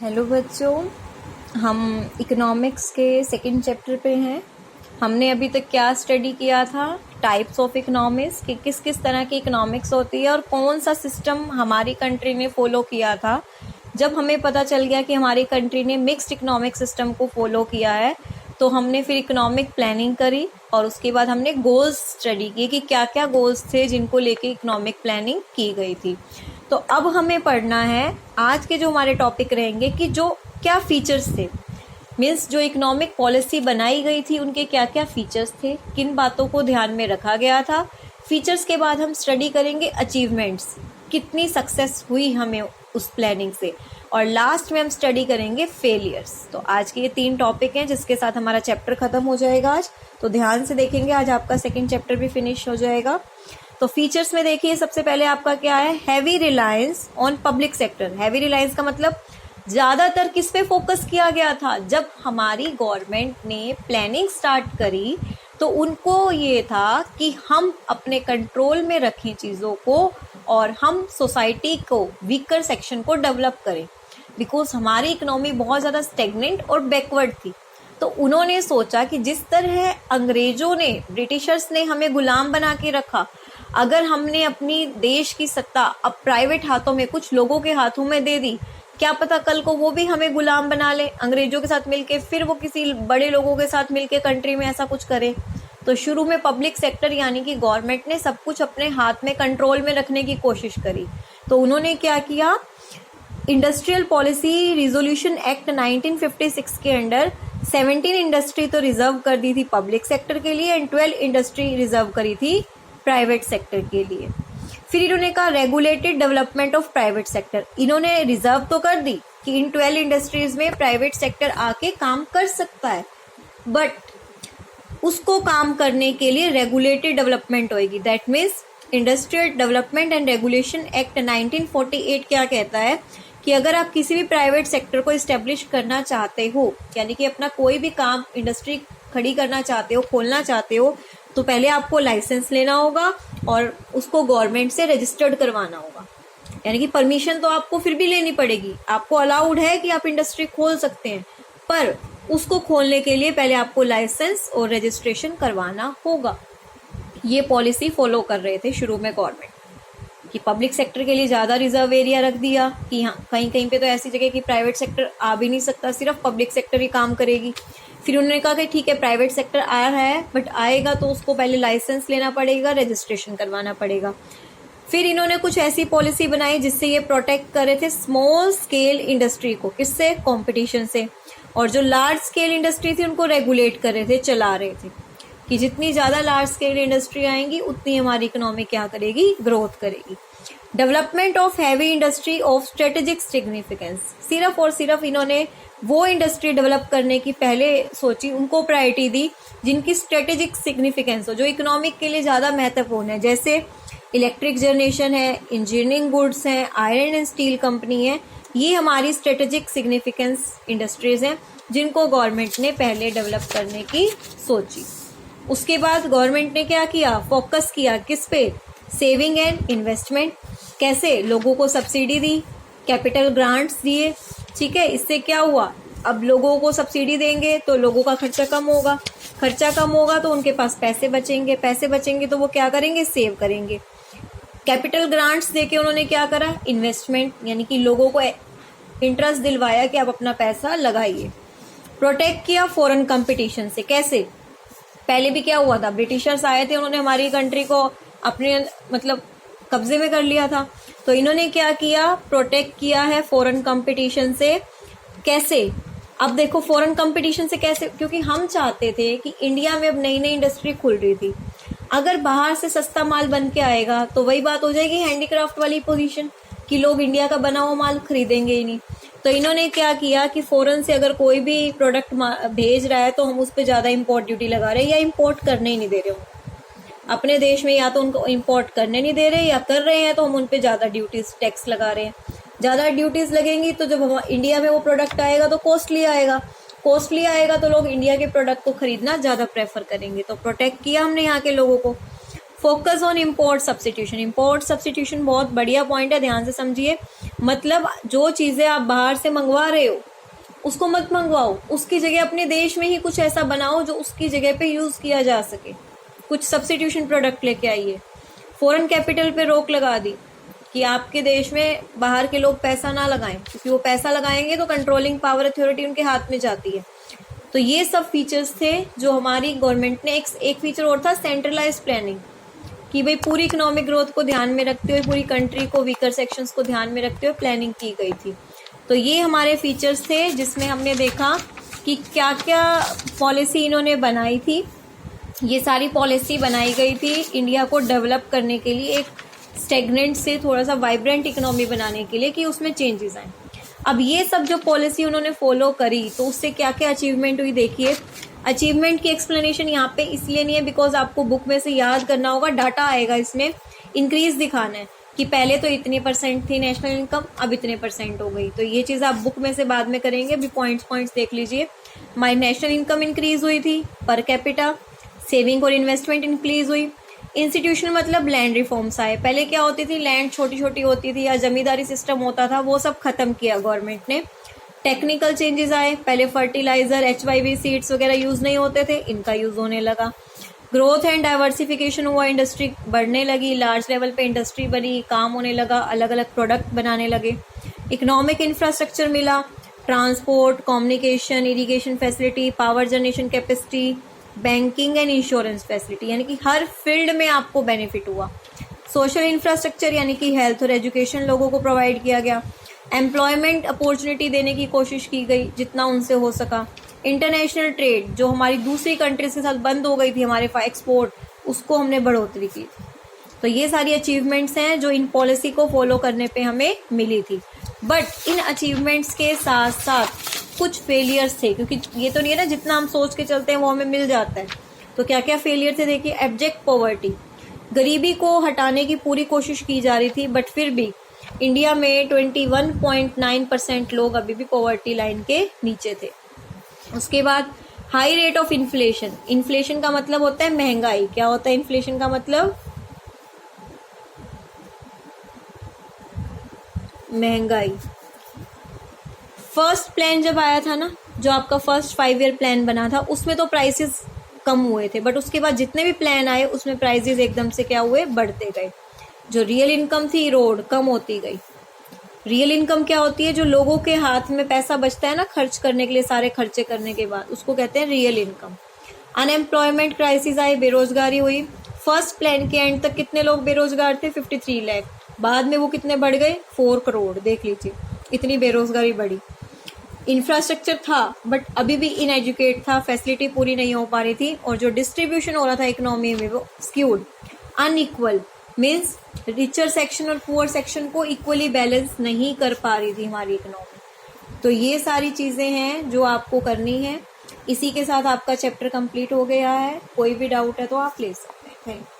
Hello बच्चों, हम economics के सेकंड चैप्टर पे हैं। हमने अभी तक क्या स्टडी किया था? टाइप्स ऑफ इकोनॉमिक्स, कि किस किस तरह की इकोनॉमिक्स होती है और कौन सा सिस्टम हमारी कंट्री ने फॉलो किया था। जब हमें पता चल गया कि हमारी कंट्री ने मिक्स्ड इकोनॉमिक सिस्टम को फॉलो किया है, तो हमने फिर इकोनॉमिक प्लानिंग करी और उसके बाद हमने गोल्स स्टडी किए कि क्या क्या गोल्स थे जिनको लेके इकोनॉमिक प्लानिंग की गई थी। तो अब हमें पढ़ना है, आज के जो हमारे टॉपिक रहेंगे कि जो क्या फीचर्स थे, मीन्स जो इकोनॉमिक पॉलिसी बनाई गई थी उनके क्या क्या फीचर्स थे, किन बातों को ध्यान में रखा गया था। फीचर्स के बाद हम स्टडी करेंगे अचीवमेंट्स, कितनी सक्सेस हुई हमें उस प्लानिंग से, और लास्ट में हम स्टडी करेंगे फेलियर्स। तो आज के ये 3 टॉपिक हैं जिसके साथ हमारा चैप्टर खत्म हो जाएगा आज। तो ध्यान से देखेंगे, आज आपका सेकंड चैप्टर भी फिनिश हो जाएगा। तो फीचर्स में देखिए, सबसे पहले आपका क्या है? Heavy reliance on public sector. Heavy Reliance का मतलब ज्यादातर किस पे फोकस किया गया था? जब हमारी गवर्नमेंट ने प्लानिंग स्टार्ट करी तो उनको ये था कि हम अपने कंट्रोल में रखें चीजों को और हम सोसाइटी को, वीकर सेक्शन को डेवलप करें, बिकॉज हमारी इकोनॉमी बहुत ज्यादा स्टेगनेंट और बैकवर्ड थी। तो उन्होंने सोचा कि जिस तरह अंग्रेजों ने, ब्रिटिशर्स ने हमें गुलाम बना के रखा, अगर हमने अपनी देश की सत्ता अब प्राइवेट हाथों में, कुछ लोगों के हाथों में दे दी, क्या पता कल को वो भी हमें गुलाम बना ले अंग्रेजों के साथ मिलके, फिर वो किसी बड़े लोगों के साथ मिलके कंट्री में ऐसा कुछ करे। तो शुरू में पब्लिक सेक्टर यानी कि गवर्नमेंट ने सब कुछ अपने हाथ में, कंट्रोल में रखने की कोशिश करी। तो उन्होंने क्या किया? इंडस्ट्रियल पॉलिसी रिजोल्यूशन एक्ट 1956 के अंडर 17 इंडस्ट्री तो रिजर्व कर दी थी पब्लिक सेक्टर के लिए एंड 12 इंडस्ट्री रिजर्व करी थी प्राइवेट सेक्टर के लिए। फिर इन्होंने कहा regulated development of private sector. इन्होंने रिजर्व तो कर दी कि इन 12 इंडस्ट्रीज में प्राइवेट सेक्टर आके काम कर सकता है, बट उसको काम करने के लिए रेगुलेटेड डेवलपमेंट होगी। That means industrial development and regulation act 1948 क्या कहता है कि अगर आप किसी भी प्राइवेट सेक्टर को इस्टेब्लिश करना चाहते हो, यानी कि अपना कोई भी काम, इंडस्ट्री खड़ी करना चाहते हो, खोलना चाहते हो, तो पहले आपको लाइसेंस लेना होगा और उसको गवर्नमेंट से रजिस्टर्ड करवाना होगा। यानी कि परमिशन तो आपको फिर भी लेनी पड़ेगी, आपको अलाउड है कि आप इंडस्ट्री खोल सकते हैं, पर उसको खोलने के लिए पहले आपको लाइसेंस और रजिस्ट्रेशन करवाना होगा। ये पॉलिसी फॉलो कर रहे थे शुरू में गवर्नमेंट, कि पब्लिक सेक्टर के लिए ज्यादा रिजर्व एरिया रख दिया कि हाँ, कहीं कहीं पे तो ऐसी जगह कि प्राइवेट सेक्टर आ भी नहीं सकता, सिर्फ पब्लिक सेक्टर ही काम करेगी। फिर उन्होंने कहा कि ठीक है, प्राइवेट सेक्टर आया है, बट आएगा तो उसको पहले लाइसेंस लेना पड़ेगा, रजिस्ट्रेशन करवाना पड़ेगा। फिर इन्होंने कुछ ऐसी पॉलिसी बनाई जिससे ये प्रोटेक्ट कर रहे थे स्मॉल स्केल इंडस्ट्री को, किससे? कंपटीशन से। और जो लार्ज स्केल इंडस्ट्री थी उनको रेगुलेट कर रहे थे, चला रहे थे कि जितनी ज्यादा लार्ज स्केल इंडस्ट्री आएंगी उतनी हमारी इकोनॉमी क्या करेगी? ग्रोथ करेगी। Development of heavy industry of strategic significance. सिर्फ और सिर्फ इन्होंने वो इंडस्ट्री डेवलप करने की पहले सोची, उनको प्रायोरिटी दी जिनकी स्ट्रेटेजिक सिग्निफिकेंस हो, जो इकोनॉमिक के लिए ज्यादा महत्वपूर्ण है, जैसे इलेक्ट्रिक जनरेशन है, इंजीनियरिंग गुड्स है, आयरन एंड स्टील कंपनी है। ये हमारी स्ट्रेटेजिक सिग्निफिकेंस इंडस्ट्रीज हैं जिनको गवर्नमेंट ने पहले डेवलप करने की सोची। उसके बाद गवर्नमेंट ने क्या किया? फोकस किया किस पे? Saving and investment. कैसे? लोगों को सब्सिडी दी, कैपिटल ग्रांट्स दिए, ठीक है। इससे क्या हुआ? अब लोगों को सब्सिडी देंगे तो लोगों का खर्चा कम होगा, खर्चा कम होगा तो उनके पास पैसे बचेंगे, पैसे बचेंगे तो वो क्या करेंगे? सेव करेंगे। कैपिटल ग्रांट्स देके उन्होंने क्या करा? इन्वेस्टमेंट, यानी कि लोगों को इंटरेस्ट दिलवाया कि आप अपना पैसा लगाइए। प्रोटेक्ट किया फॉरेन कंपटीशन से। कैसे? पहले भी क्या हुआ था? ब्रिटिशर्स आए थे, उन्होंने हमारी कंट्री को अपने मतलब कब्जे में कर लिया था। तो इन्होंने क्या किया? प्रोटेक्ट किया है फॉरेन कंपटीशन से। कैसे? अब देखो फॉरेन कंपटीशन से कैसे, क्योंकि हम चाहते थे कि इंडिया में अब नई नई इंडस्ट्री खुल रही थी, अगर बाहर से सस्ता माल बन के आएगा तो वही बात हो जाएगी हैंडीक्राफ्ट वाली पोजीशन कि लोग इंडिया का बना हुआ माल खरीदेंगे ही नहीं। तो इन्होंने क्या किया कि फॉरेन से अगर कोई भी प्रोडक्ट भेज रहा है तो हम उस पर ज्यादा इम्पोर्ट ड्यूटी लगा रहे हैं या इम्पोर्ट करने ही नहीं दे रहे हो अपने देश में, या तो उनको इम्पोर्ट करने नहीं दे रहे, या कर रहे हैं तो हम उन पे ज्यादा ड्यूटीज, टैक्स लगा रहे हैं। ज्यादा ड्यूटीज लगेंगी तो जब इंडिया में वो प्रोडक्ट आएगा तो कॉस्टली आएगा, कॉस्टली आएगा तो लोग इंडिया के प्रोडक्ट को खरीदना ज्यादा प्रेफर करेंगे। तो प्रोटेक्ट किया हमने यहाँ के लोगों को। Focus on import substitution. Import substitution बहुत बढ़िया पॉइंट है, ध्यान से समझिए। मतलब जो चीजें आप बाहर से मंगवा रहे हो उसको मत मंगवाओ, उसकी जगह अपने देश में ही कुछ ऐसा बनाओ जो उसकी जगह पे यूज किया जा सके। कुछ सब्स्टिट्यूशन प्रोडक्ट लेके आइए। फॉरेन कैपिटल पे रोक लगा दी कि आपके देश में बाहर के लोग पैसा ना लगाएं, क्योंकि वो पैसा लगाएंगे तो कंट्रोलिंग पावर अथॉरिटी उनके हाथ में जाती है। तो ये सब फीचर्स थे जो हमारी गवर्नमेंट ने, एक फीचर और था सेंट्रलाइज प्लानिंग, कि भाई पूरी इकोनॉमिक ग्रोथ को ध्यान में रखते हुए, पूरी कंट्री को वीकर सेक्शंस को ध्यान में रखते हुए प्लानिंग की गई थी। तो ये हमारे फीचर्स थे जिसमें हमने देखा कि क्या क्या पॉलिसी इन्होंने बनाई थी। ये सारी पॉलिसी बनाई गई थी इंडिया को डेवलप करने के लिए, एक स्टेगनेंट से थोड़ा सा वाइब्रेंट इकोनॉमी बनाने के लिए, कि उसमें चेंजेस आए। अब ये सब जो पॉलिसी उन्होंने फॉलो करी तो उससे क्या क्या अचीवमेंट हुई, देखिए। अचीवमेंट की एक्सप्लेनेशन यहाँ पे इसलिए नहीं है बिकॉज आपको बुक में से याद करना होगा, डाटा आएगा इसमें, इंक्रीज दिखाना है कि पहले तो इतनी % थी नेशनल इनकम, अब इतने % हो गई। तो ये चीज़ आप बुक में से बाद में करेंगे, अभी पॉइंट्स देख लीजिए। हमारी नेशनल इनकम इंक्रीज हुई थी पर कैपिटा, सेविंग और इन्वेस्टमेंट इंक्रीज हुई। इंस्टीट्यूशन मतलब लैंड रिफॉर्म्स आए। पहले क्या होती थी, लैंड छोटी छोटी होती थी या जमींदारी सिस्टम होता था, वो सब खत्म किया गवर्नमेंट ने। टेक्निकल चेंजेस आए, पहले फर्टिलाइजर HYV सीड्स वगैरह यूज नहीं होते थे, इनका यूज होने लगा। ग्रोथ एंड डाइवर्सिफिकेशन हुआ, इंडस्ट्री बढ़ने लगी, लार्ज लेवल पे इंडस्ट्री बनी, काम होने लगा, अलग अलग प्रोडक्ट बनाने लगे। इकोनॉमिक इंफ्रास्ट्रक्चर मिला, transport, communication, irrigation facility, power generation capacity, banking and insurance facility, यानी कि हर फील्ड में आपको बेनिफिट हुआ। सोशल इंफ्रास्ट्रक्चर यानी कि हेल्थ और एजुकेशन लोगों को प्रोवाइड किया गया। एम्प्लॉयमेंट अपॉर्चुनिटी देने की कोशिश की गई जितना उनसे हो सका। इंटरनेशनल ट्रेड जो हमारी दूसरी कंट्रीज के साथ बंद हो गई थी, हमारे एक्सपोर्ट, उसको हमने बढ़ोतरी की थी। तो ये सारी अचीवमेंट्स हैं जो इन पॉलिसी को फॉलो करने पे हमें मिली थी। बट इन अचीवमेंट्स के साथ साथ कुछ फेलियर्स थे, क्योंकि ये तो नहीं है ना जितना हम सोच के चलते हैं वो हमें मिल जाता है। तो क्या क्या फेलियर थे, देखिए। एब्जेक्ट पॉवर्टी, गरीबी को हटाने की पूरी कोशिश की जा रही थी, बट फिर भी इंडिया में 21.9% लोग अभी भी पॉवर्टी लाइन के नीचे थे। उसके बाद high rate of inflation. Inflation का मतलब होता है महंगाई। क्या होता है इन्फ्लेशन का मतलब? महंगाई। फर्स्ट प्लान जब आया था ना, जो आपका फर्स्ट 5 ईयर प्लान बना था, उसमें तो प्राइसेस कम हुए थे, बट उसके बाद जितने भी प्लान आए उसमें प्राइसेस एकदम से क्या हुए, बढ़ते गए। जो रियल इनकम थी रोड कम होती गई। रियल इनकम क्या होती है? जो लोगों के हाथ में पैसा बचता है ना खर्च करने के लिए, सारे खर्चे करने के बाद, उसको कहते हैं रियल इनकम। अनएम्प्लॉयमेंट क्राइसिस आई, बेरोजगारी हुई। फर्स्ट प्लान के एंड तक कितने लोग बेरोजगार थे? 53 लाख। बाद में वो कितने बढ़ गए? 4 करोड़। देख लीजिए इतनी बेरोजगारी बढ़ी। इंफ्रास्ट्रक्चर था बट अभी भी इनएजुकेट था, फैसिलिटी पूरी नहीं हो पा रही थी, और जो डिस्ट्रीब्यूशन हो रहा था इकोनॉमी में वो skewed, unequal, means richer section और पुअर सेक्शन को इक्वली बैलेंस नहीं कर पा रही थी हमारी इकोनॉमी। तो ये सारी चीजें हैं जो आपको करनी है। इसी के साथ आपका चैप्टर कंप्लीट हो गया है। कोई भी डाउट है तो आप ले सकते हैं। Thank you.